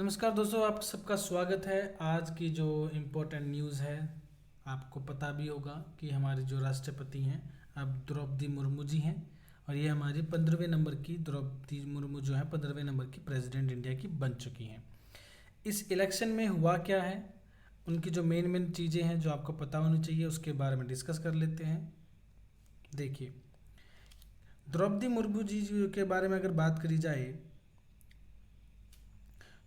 नमस्कार दोस्तों, आप सबका स्वागत है। आज की जो इम्पोर्टेंट न्यूज़ है, आपको पता भी होगा कि हमारे जो राष्ट्रपति हैं अब द्रौपदी मुर्मू जी हैं। और ये हमारी 15वें नंबर की द्रौपदी मुर्मू जो है 15वें नंबर की प्रेसिडेंट इंडिया की बन चुकी हैं। इस इलेक्शन में हुआ क्या है, उनकी जो मेन मेन चीज़ें हैं जो आपको पता होनी चाहिए, उसके बारे में डिस्कस कर लेते हैं। देखिए, द्रौपदी मुर्मू जी के बारे में अगर बात करी जाए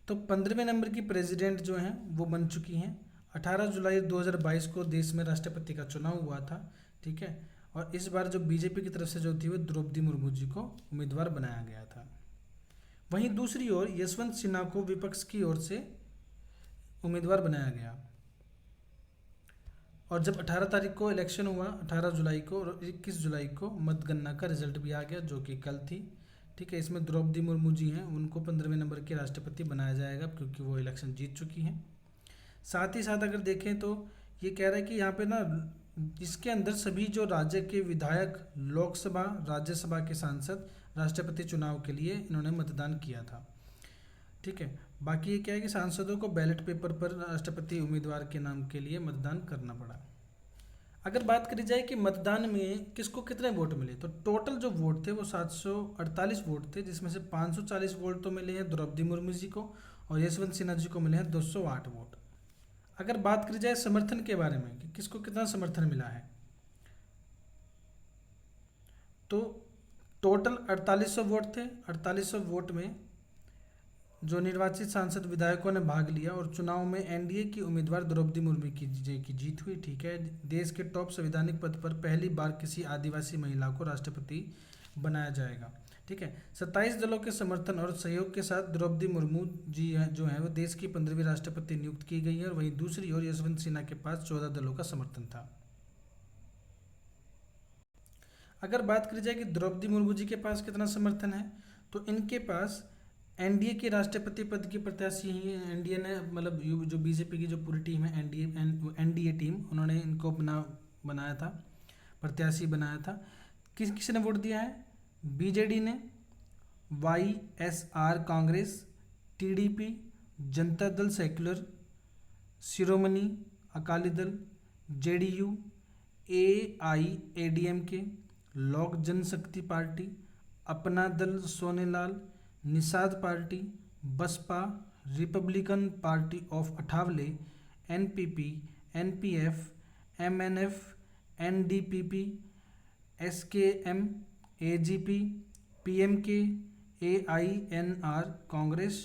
तो 15वें नंबर की प्रेसिडेंट जो हैं वो बन चुकी हैं। 18 जुलाई 2022 को देश में राष्ट्रपति का चुनाव हुआ था। ठीक है। और इस बार जो बीजेपी की तरफ से जो थी वो द्रौपदी मुर्मू जी को उम्मीदवार बनाया गया था। वहीं दूसरी ओर यशवंत सिन्हा को विपक्ष की ओर से उम्मीदवार बनाया गया। और जब 18 तारीख को इलेक्शन हुआ, 18 जुलाई को और 21 जुलाई को मतगणना का रिजल्ट भी आ गया, जो कि कल थी। ठीक है। इसमें द्रौपदी मुर्मू जी हैं, उनको 15वें नंबर के राष्ट्रपति बनाया जाएगा क्योंकि वो इलेक्शन जीत चुकी हैं। साथ ही साथ अगर देखें तो ये कह रहा है कि यहाँ पे ना इसके अंदर सभी जो राज्य के विधायक, लोकसभा, राज्यसभा के सांसद राष्ट्रपति चुनाव के लिए इन्होंने मतदान किया था। ठीक है। बाकी ये क्या है कि सांसदों को बैलेट पेपर पर राष्ट्रपति उम्मीदवार के नाम के लिए मतदान करना पड़ा। अगर बात करी जाए कि मतदान में किसको कितने वोट मिले, तो टोटल जो वोट थे वो 748 वोट थे, जिसमें से 540 वोट तो मिले हैं द्रौपदी मुर्मू जी को और यशवंत सिन्हा जी को मिले हैं 208 वोट। अगर बात करी जाए समर्थन के बारे में कि किसको कितना समर्थन मिला है, तो टोटल 4800 वोट थे। 4800 वोट में जो निर्वाचित सांसद विधायकों ने भाग लिया और चुनाव में एनडीए की उम्मीदवार द्रौपदी मुर्मू की जीत हुई। ठीक है। देश के टॉप संवैधानिक पद पर पहली बार किसी आदिवासी महिला को राष्ट्रपति बनाया जाएगा। ठीक है। 27 दलों के समर्थन और सहयोग के साथ द्रौपदी मुर्मू जी जो है वो देश की 15वीं राष्ट्रपति नियुक्त की गई है। और वहीं दूसरी ओर यशवंत सिन्हा के पास 14 दलों का समर्थन था। अगर बात करी जाए कि द्रौपदी मुर्मू जी के पास कितना समर्थन है, तो इनके पास एनडीए के राष्ट्रपति पद की प्रत्याशी ही एनडीए ने, मतलब जो बीजेपी की जो पूरी टीम है एनडीए टीम, उन्होंने इनको बनाया था, प्रत्याशी बनाया था। किसने वोट दिया है? बीजेडी ने, YSR Congress, TDP, Janata Dal secular, Shiromani Akali Dal, JDU, AIADMK, लोक जनशक्ति party, Apna Dal Sonelal, Nishad party, Baspa, Republican Party of Athawale, NPP, NPF, MNF, NDPP, SKM, AGP, PMK, AINR Congress,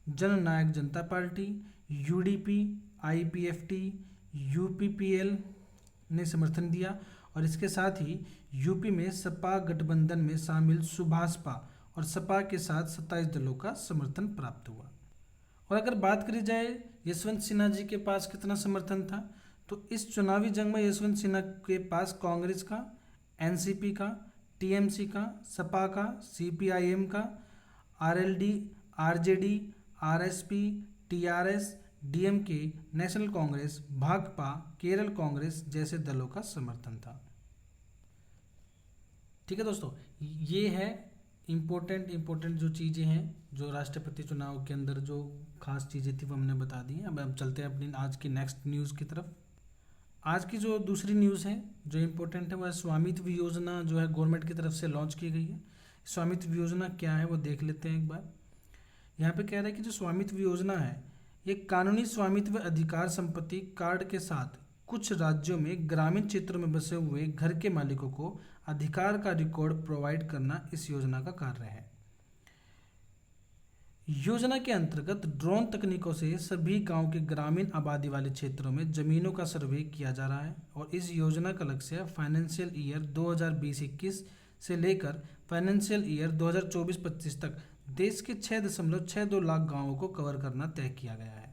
Jannayak Janata party, UDP, IPFT, UPPL ने समर्थन दिया। और इसके साथ ही यूपी में सपा गठबंधन में शामिल सुभाषपा और सपा के साथ 27 दलों का समर्थन प्राप्त हुआ। और अगर बात करी जाए यशवंत सिन्हा जी के पास कितना समर्थन था, तो इस चुनावी जंग में यशवंत सिन्हा के पास कांग्रेस का, एनसीपी का, टीएमसी का, सपा का, सीपीआईएम का, RLD, RJD, RSP, TRS, DMK, national Congress, Bhakpa, Kerala Congress जैसे दलों का समर्थन था। ठीक है दोस्तों, ये है इम्पोर्टेंट जो चीज़ें हैं, जो राष्ट्रपति चुनाव के अंदर जो खास चीज़ें थी वो हमने बता दी हैं। अब हम चलते हैं अपनी आज की नेक्स्ट न्यूज़ की तरफ। आज की जो दूसरी न्यूज़ है जो इम्पोर्टेंट है वह स्वामित्व योजना जो है गवर्नमेंट की तरफ से लॉन्च की गई है। स्वामित्व योजना क्या है वो देख लेते हैं एक बार। यहाँ पे कह रहा है कि जो स्वामित्व योजना है ये कानूनी स्वामित्व अधिकार संपत्ति कार्ड के साथ कुछ राज्यों में ग्रामीण क्षेत्रों में बसे हुए घर के मालिकों को अधिकार का रिकॉर्ड प्रोवाइड करना इस योजना का कार्य है। योजना के अंतर्गत ड्रोन तकनीकों से सभी गांव के ग्रामीण आबादी वाले क्षेत्रों में जमीनों का सर्वे किया जा रहा है। और इस योजना का लक्ष्य फाइनेंशियल ईयर 2020-21 से लेकर फाइनेंशियल ईयर 2024-25 तक देश के 6.62 लाख गांवों को कवर करना तय किया गया है।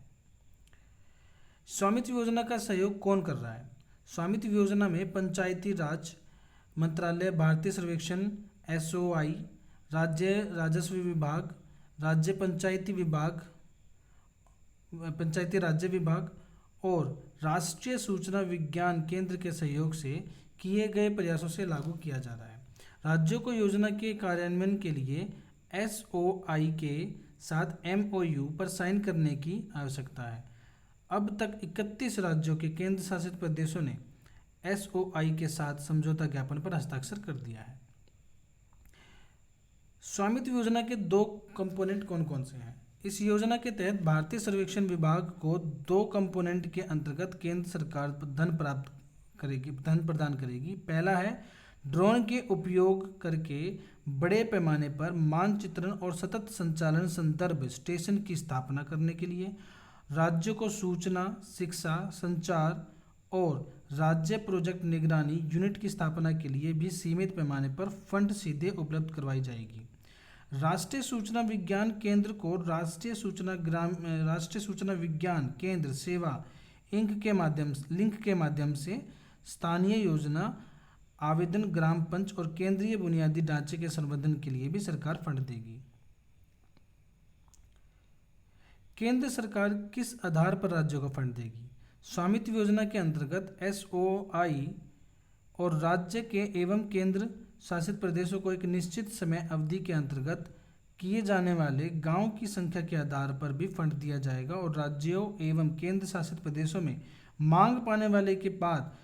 स्वामित्व योजना का सहयोग कौन कर रहा है? स्वामित्व योजना में पंचायती राज मंत्रालय, भारतीय सर्वेक्षण, एसओआई, राज्य राजस्व विभाग, राज्य पंचायती विभाग, पंचायती राज्य विभाग और राष्ट्रीय सूचना विज्ञान केंद्र के सहयोग से किए गए प्रयासों से लागू किया जा रहा है। राज्यों को योजना के कार्यान्वयन के लिए एसओआई के साथ MOU पर साइन करने की आवश्यकता है। अब तक 31 राज्यों के केंद्र शासित प्रदेशों ने SOI के साथ समझौता ज्ञापन पर हस्ताक्षर कर दिया है। स्वामित्व योजना के दो कंपोनेंट कौन कौन से हैं? इस योजना के तहत भारतीय सर्वेक्षण विभाग को दो कंपोनेंट के अंतर्गत केंद्र सरकार धन प्रदान करेगी। पहला है ड्रोन के उपयोग करके बड़े पैमाने पर मानचित्रण और सतत संचालन संदर्भ स्टेशन की स्थापना करने के लिए। राज्यों को सूचना, शिक्षा, संचार और राज्य प्रोजेक्ट निगरानी यूनिट की स्थापना के लिए भी सीमित पैमाने पर फंड सीधे उपलब्ध करवाई जाएगी। राष्ट्रीय सूचना विज्ञान केंद्र को राष्ट्रीय सूचना विज्ञान केंद्र सेवा लिंक के माध्यम से स्थानीय योजना आवेदन, ग्राम पंच और केंद्रीय बुनियादी ढांचे के संवर्धन के लिए भी सरकार फंड देगी। केंद्र सरकार किस आधार पर राज्यों को फंड देगी? स्वामित्व योजना के अंतर्गत SOI और राज्य के एवं केंद्र शासित प्रदेशों को एक निश्चित समय अवधि के अंतर्गत किए जाने वाले गांव की संख्या के आधार पर भी फंड दिया जाएगा और राज्यों एवं केंद्र शासित प्रदेशों में मांग पाने वाले के बाद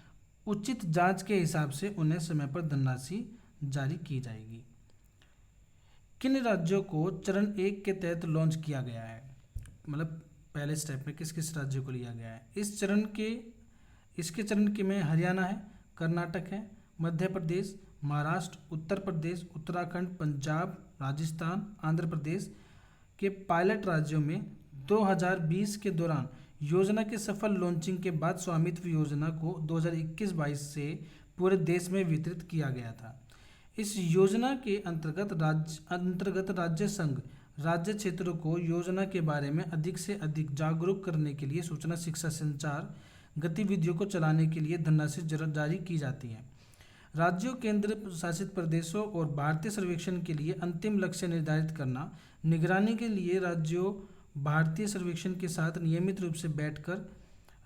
उचित जांच के हिसाब से उन्हें समय पर धनराशि जारी की जाएगी। किन राज्यों को चरण 1 के तहत लॉन्च किया गया है? मतलब पहले स्टेप में किस किस राज्यों को लिया गया है? इसके चरण के में हरियाणा है, कर्नाटक है, मध्य प्रदेश, महाराष्ट्र, उत्तर प्रदेश, उत्तराखंड, पंजाब, राजस्थान, आंध्र प्रदेश के पायलट राज्यों में 2020 के दौरान योजना के सफल लॉन्चिंग के बाद स्वामित्व योजना को 2021-22 से पूरे देश में वितरित किया गया था। इस योजना के अंतर्गत राज्य संघ राज्य क्षेत्रों को योजना के बारे में अधिक से अधिक जागरूक करने के लिए सूचना, शिक्षा, संचार गतिविधियों को चलाने के लिए धनराशि जारी की जाती है। राज्यों, केंद्र शासित प्रदेशों और भारतीय सर्वेक्षण के लिए अंतिम लक्ष्य निर्धारित करना। निगरानी के लिए राज्यों भारतीय सर्वेक्षण के साथ नियमित रूप से बैठकर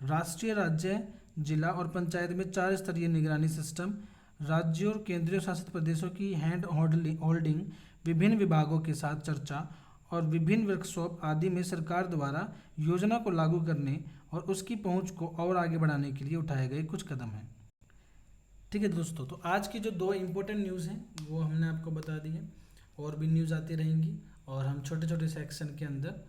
राष्ट्रीय, राज्य, जिला और पंचायत में 4 स्तरीय निगरानी सिस्टम, राज्यों और केंद्रीय शासित प्रदेशों की हैंड होल्डिंग, विभिन्न विभागों के साथ चर्चा और विभिन्न वर्कशॉप आदि में सरकार द्वारा योजना को लागू करने और उसकी पहुंच को और आगे बढ़ाने के लिए उठाए गए कुछ कदम हैं। ठीक है दोस्तों, तो आज की जो 2 इम्पोर्टेंट न्यूज़ हैं वो हमने आपको बता दी है। और भी न्यूज़ आती रहेंगी और हम छोटे छोटे सेक्शन के अंदर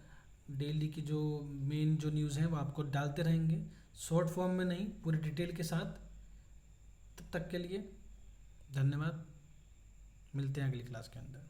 डेली की जो मेन जो न्यूज़ हैं वो आपको डालते रहेंगे, शॉर्ट फॉर्म में नहीं, पूरी डिटेल के साथ। तब तक के लिए धन्यवाद, मिलते हैं अगली क्लास के अंदर।